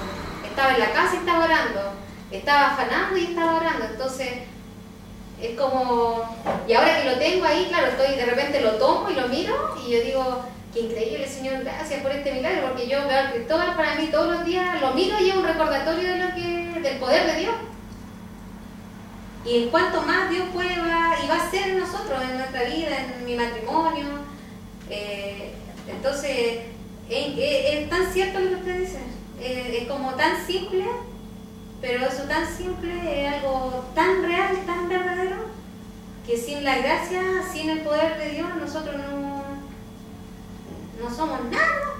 estaba en la casa y estaba orando, estaba afanando y estaba orando. Entonces es como, y ahora que lo tengo ahí, claro, de repente lo tomo y lo miro y yo digo, qué increíble, Señor, gracias por este milagro, porque yo veo al Cristóbal para mí todos los días, lo miro y es un recordatorio del poder de Dios. Y en cuanto más Dios puede y va a hacer en nosotros, en nuestra vida, en mi matrimonio. Entonces, es tan cierto lo que usted dice. Es como tan simple, pero eso tan simple es algo tan real, tan verdadero, que sin la gracia, sin el poder de Dios, nosotros no somos nada.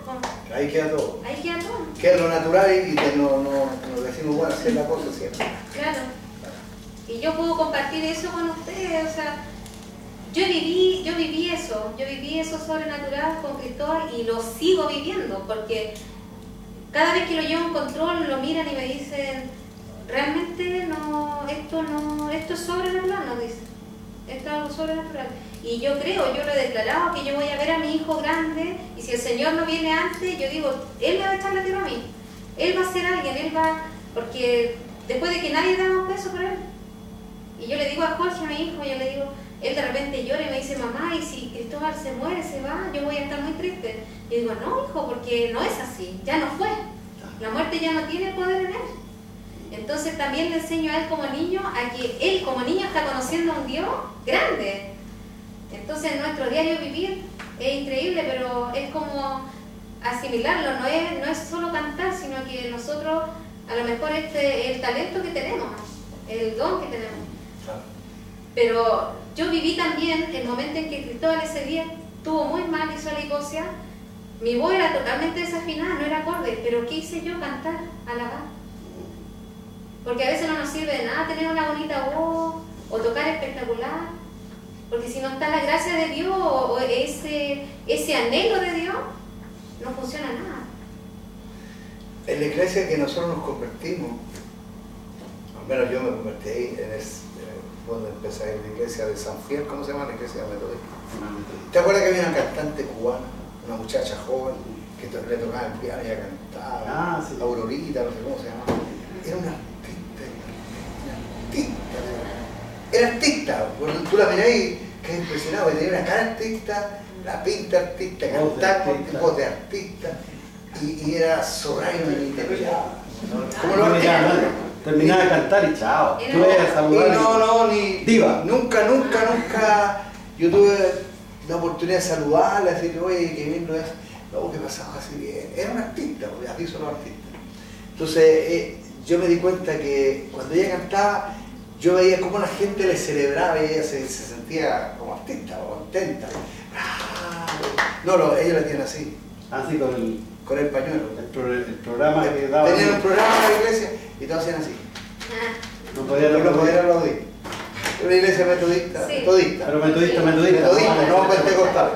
Ahí queda todo. Ahí queda todo. Queda lo natural y nos decimos, bueno, hacer la cosa siempre. Claro. Y yo puedo compartir eso con ustedes, o sea, yo viví eso sobrenatural con Cristóbal y lo sigo viviendo, porque cada vez que lo llevo en control, lo miran y me dicen, realmente esto es sobrenatural, nos dicen, esto es algo sobrenatural. Y yo creo, yo lo he declarado, que yo voy a ver a mi hijo grande, y si el Señor no viene antes, yo digo, Él me va a echar la tierra a mí, Él va a ser alguien, porque después de que nadie da un peso por Él. Y yo le digo a Jorge, a mi hijo, yo le digo, él de repente llora y me dice, mamá, y si Cristóbal se muere, se va, yo voy a estar muy triste. Y yo digo, no, hijo, porque no es así, ya no fue. La muerte ya no tiene poder en él. Entonces también le enseño a él como niño, a que él como niño está conociendo a un Dios grande. Entonces nuestro diario vivir es increíble, pero es como asimilarlo, no es solo cantar, sino que nosotros, a lo mejor el talento que tenemos, el don que tenemos. Pero yo viví también el momento en que Cristóbal ese día estuvo muy mal, hizo la hipoxia, mi voz era totalmente desafinada, no era acorde, pero ¿qué hice yo? Cantar, alabar. Porque a veces no nos sirve de nada tener una bonita voz o tocar espectacular, porque si no está la gracia de Dios o ese anhelo de Dios, no funciona nada. En la iglesia que nosotros nos convertimos, al menos yo me convertí ahí, cuando empecé a ir a la iglesia de San Fiel, ¿cómo se llama? La iglesia metodista. ¿Te acuerdas que había una cantante cubana, una muchacha joven, que le tocaba el piano y ella cantaba? Sí. Aurorita, no sé cómo se llama. Era una artista. Tú la mirás y quedé impresionado, tenía una cara artista, la pinta artista, cantaba con tipo de artista, y era Soraya en ¿Cómo lo artista? Terminaba de cantar y chao. Tú eres saludar. Ni diva. Nunca yo tuve la oportunidad de saludarla, decirle, oye, qué bien lo es. No, que pasaba así bien. Era un artista, porque así son los artistas. Entonces, yo me di cuenta que cuando ella cantaba, yo veía cómo la gente le celebraba y ella se sentía como artista, o contenta. Ellos la tienen así. Así con el pañuelo. El programa que daba. Tenían un programa en la iglesia y todos hacían así. No podían aplaudir. Una iglesia metodista. Sí. Metodista. Pero metodista. Metodista, no pentecostal.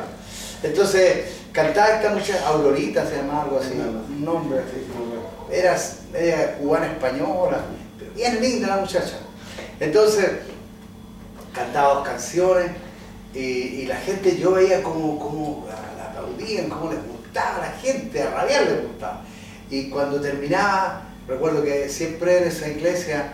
Entonces, cantaba esta muchacha, Aurorita se llamaba algo así, un nombre así. Era cubana española, pero bien linda la muchacha. Entonces, cantaba 2 canciones y la gente, yo veía como la aplaudían, cómo les gustaba a la gente, a rabiar les gustaba. Y cuando terminaba, recuerdo que siempre en esa iglesia,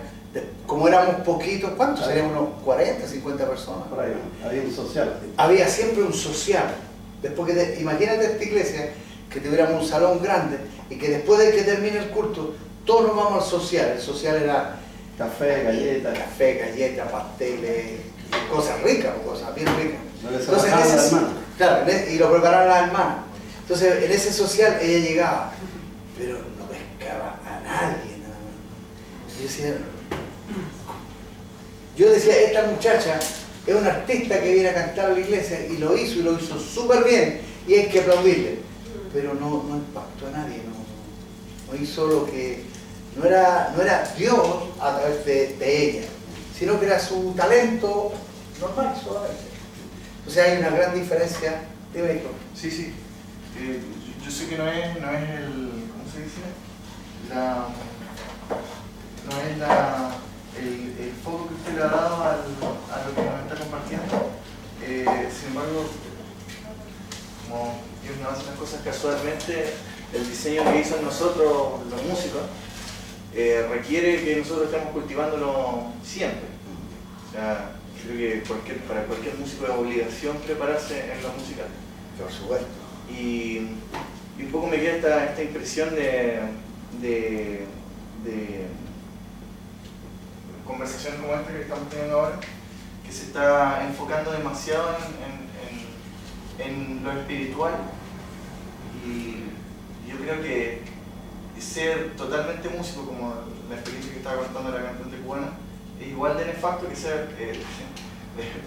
como éramos poquitos, ¿cuántos? Seríamos unos 40, 50 personas. Por ahí, había un social. ¿Sí? Había siempre un social. Después imagínate esta iglesia, que tuviéramos un salón grande y que después de que termine el culto, todos nos vamos al social. El social era café, galletas, pasteles, cosas ricas, cosas bien ricas. Entonces, claro, y lo preparaban las hermanas. Entonces, en ese social ella llegaba, pero no pescaba a nadie, nada más. Yo decía, esta muchacha es una artista que viene a cantar a la iglesia y lo hizo súper bien y hay que aplaudirle. Pero no impactó a nadie, no hizo lo que... No era Dios a través de ella, sino que era su talento normal solamente. Entonces hay una gran diferencia. Dime, hijo. Sí. Yo sé que no es el... ¿Cómo se dice? El foco que usted le ha dado a lo que nos está compartiendo. Sin embargo, como Dios no hace las cosas casualmente, el diseño que hizo en nosotros, los músicos, requiere que nosotros estemos cultivándolo siempre. O sea, creo que para cualquier músico es obligación prepararse en lo musical. Por supuesto. Y un poco me queda esta impresión de conversaciones como esta que estamos teniendo ahora, que se está enfocando demasiado en lo espiritual. Y yo creo que ser totalmente músico, como la experiencia que estaba contando la cantante cubana, es igual de nefasto que ser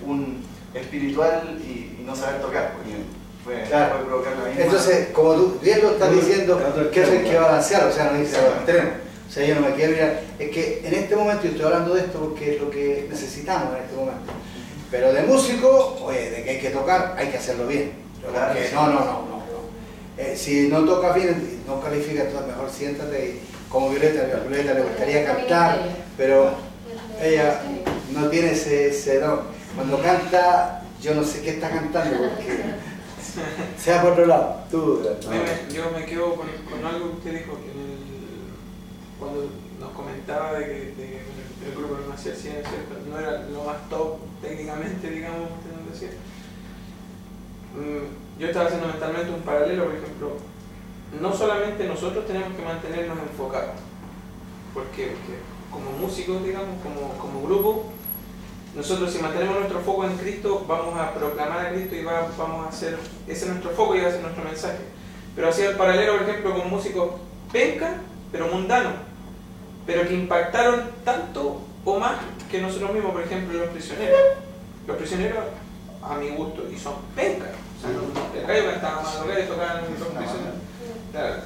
un espiritual y no saber tocar, porque claro. puede provocar la misma. Entonces, como tú bien lo estás diciendo, que hay que balancear, o sea, no dice los extremos. O sea, yo no me quiero mirar. Es que en este momento yo estoy hablando de esto porque es lo que necesitamos en este momento. Pero de músico, oye, de que hay que tocar, hay que hacerlo bien. Claro, Porque sí. no. Si no tocas bien, no calificas, entonces mejor siéntate y, como Violeta, a Violeta le gustaría cantar, pero ella no tiene ese don. Cuando canta, yo no sé qué está cantando, porque sea por otro lado. Tú, no. Yo me quedo con algo que usted dijo, cuando nos comentaba de que el grupo no hacía ciencia, no era lo más top técnicamente, digamos, usted nos decía. Yo estaba haciendo mentalmente un paralelo, por ejemplo, no solamente nosotros tenemos que mantenernos enfocados, porque como músicos, digamos, como grupo, nosotros si mantenemos nuestro foco en Cristo, vamos a proclamar a Cristo y vamos a hacer, ese es nuestro foco y va a ser nuestro mensaje. Pero hacía el paralelo, por ejemplo, con músicos penca, pero mundanos, pero que impactaron tanto o más que nosotros mismos, por ejemplo, Los Prisioneros. Los Prisioneros, a mi gusto, y son penca. O sea, el gallo cantaba mal, los gallos tocaban Los Prisioneros. Claro.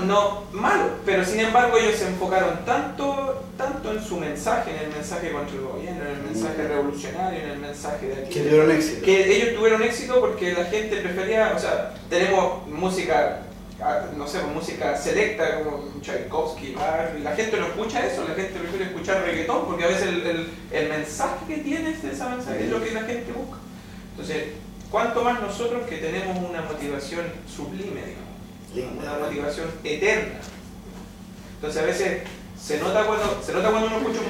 No malo, pero sin embargo ellos se enfocaron tanto en su mensaje, en el mensaje contra el gobierno, en el mensaje revolucionario, en el mensaje de aquí, que tuvieron éxito. que ellos tuvieron éxito porque la gente prefería, o sea, tenemos música, no sé, música selecta como Tchaikovsky, y la gente no escucha eso, la gente prefiere escuchar reggaetón porque a veces el mensaje que tiene ese mensaje es lo que la gente busca. Entonces, cuánto más nosotros que tenemos una motivación sublime, digamos, una motivación eterna. Entonces a veces se nota cuando uno escucha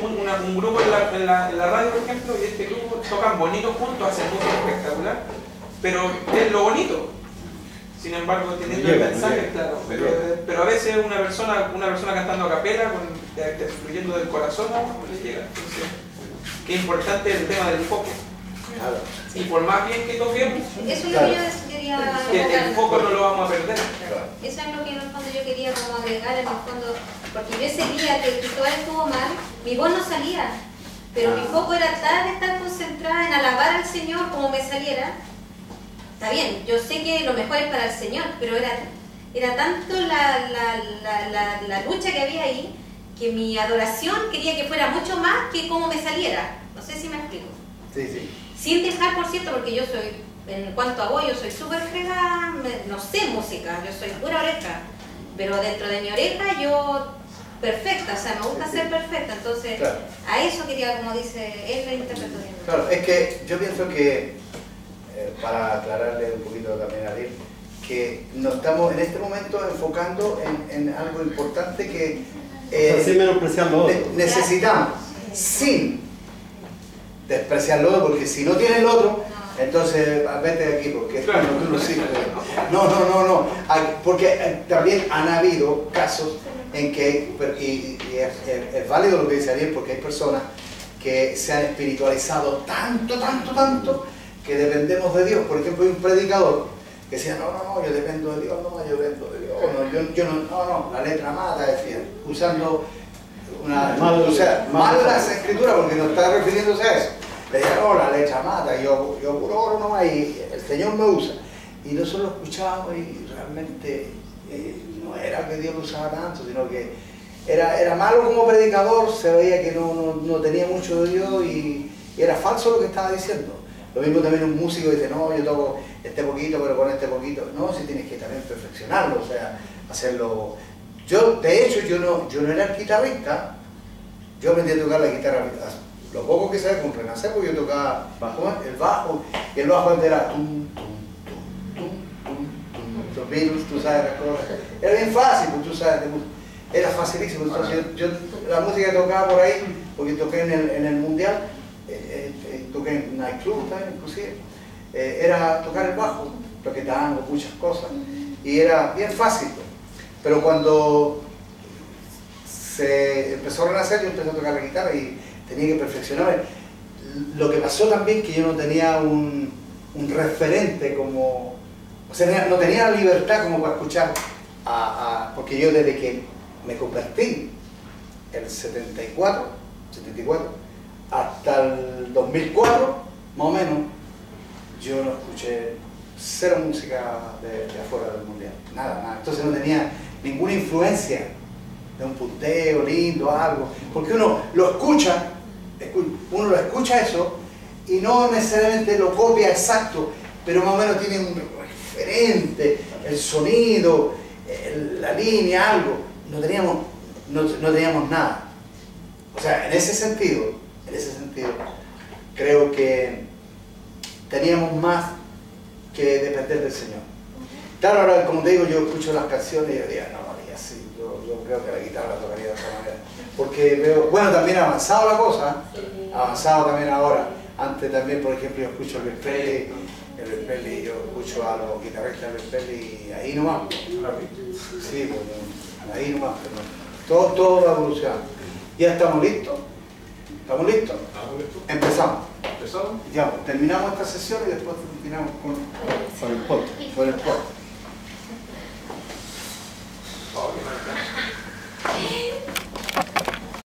un grupo en la radio, por ejemplo, y este grupo tocan bonito juntos, hacen música espectacular, pero es lo bonito. Sin embargo, teniendo el mensaje, claro. Pero a veces una persona cantando a capela, fluyendo del corazón, no le llega. Entonces, qué importante es el tema del foco. Claro. Y por más bien que toquemos, eso es lo que yo quería que el foco no lo vamos a perder. Eso es lo que en el fondo yo quería como agregar en el fondo, porque yo ese día que Cristóbal estuvo mal, mi voz no salía, pero mi foco era tal de estar concentrada en alabar al Señor como me saliera. Está bien, yo sé que lo mejor es para el Señor, pero era tanto la lucha que había ahí, que mi adoración quería que fuera mucho más que como me saliera. No sé si me explico. Sí, sí. Sin dejar, por cierto, porque yo soy, en cuanto a voz, yo soy súper fregada, no sé música, yo soy pura oreja, pero dentro de mi oreja yo perfecta, o sea, me gusta ser perfecta, entonces claro. A eso quería, como dice, él la interpretó bien. Claro, es que yo pienso que, para aclararle un poquito también a Ariel, que nos estamos en este momento enfocando en algo importante que sin menospreciar lo otro. necesitamos, sin despreciar lo otro, porque si no tienes lo otro, entonces vete de aquí, porque claro. tú no sirves. No, porque también han habido casos en que, y es válido lo que dice Ariel, porque hay personas que se han espiritualizado tanto, que dependemos de Dios. Por ejemplo, hay un predicador que decía, no, yo dependo de Dios, yo dependo de Dios, no, la letra mata, decía, usando mal las escrituras, porque no está refiriéndose a eso. Le decía, no, la letra mata, yo puro oro nomás, y el Señor me usa. Y nosotros lo escuchábamos y realmente no era que Dios lo usaba tanto, sino que era malo como predicador, se veía que no tenía mucho de Dios y era falso lo que estaba diciendo. Lo mismo también un músico dice, no, yo toco este poquito, pero con este poquito. No, si tienes que también perfeccionarlo, o sea, hacerlo. De hecho, yo no era guitarrista, yo aprendí a tocar la guitarra, lo poco que sabía con Renacer, porque yo tocaba el bajo, y el bajo antes era los Beatles, tú sabes las cosas. Era bien fácil, pues tú sabes, era facilísimo. Entonces yo la música que tocaba por ahí, porque toqué en el mundial, toqué en nightclub también inclusive, era tocar el bajo, toqué tango, muchas cosas, y era bien fácil. Pero cuando se empezó a renacer, yo empecé a tocar la guitarra y tenía que perfeccionar. Lo que pasó también que yo no tenía un referente como, o sea, no tenía la libertad como para escuchar porque yo desde que me convertí el 74 hasta el 2004 más o menos, yo no escuché cero música de afuera del mundial, nada. Entonces no tenía ninguna influencia de un punteo lindo, algo, porque uno lo escucha eso y no necesariamente lo copia exacto, pero más o menos tiene un referente, el sonido, la línea, algo. No teníamos nada. O sea, en ese sentido, creo que teníamos más que depender del Señor. Claro, ahora, como te digo, yo escucho las canciones y yo diría, no, y así, yo creo que la guitarra la tocaría de otra manera. Porque veo, bueno, también ha avanzado la cosa, ha avanzado también ahora. Antes también, por ejemplo, yo escucho el Presley, yo escucho a los guitarristas del Presley y ahí nomás. Sí, pues, ahí nomás, pero todo va evolucionando. ¿Ya estamos listos? ¿Estamos listos? Empezamos. Ya, terminamos esta sesión y después continuamos con el podcast.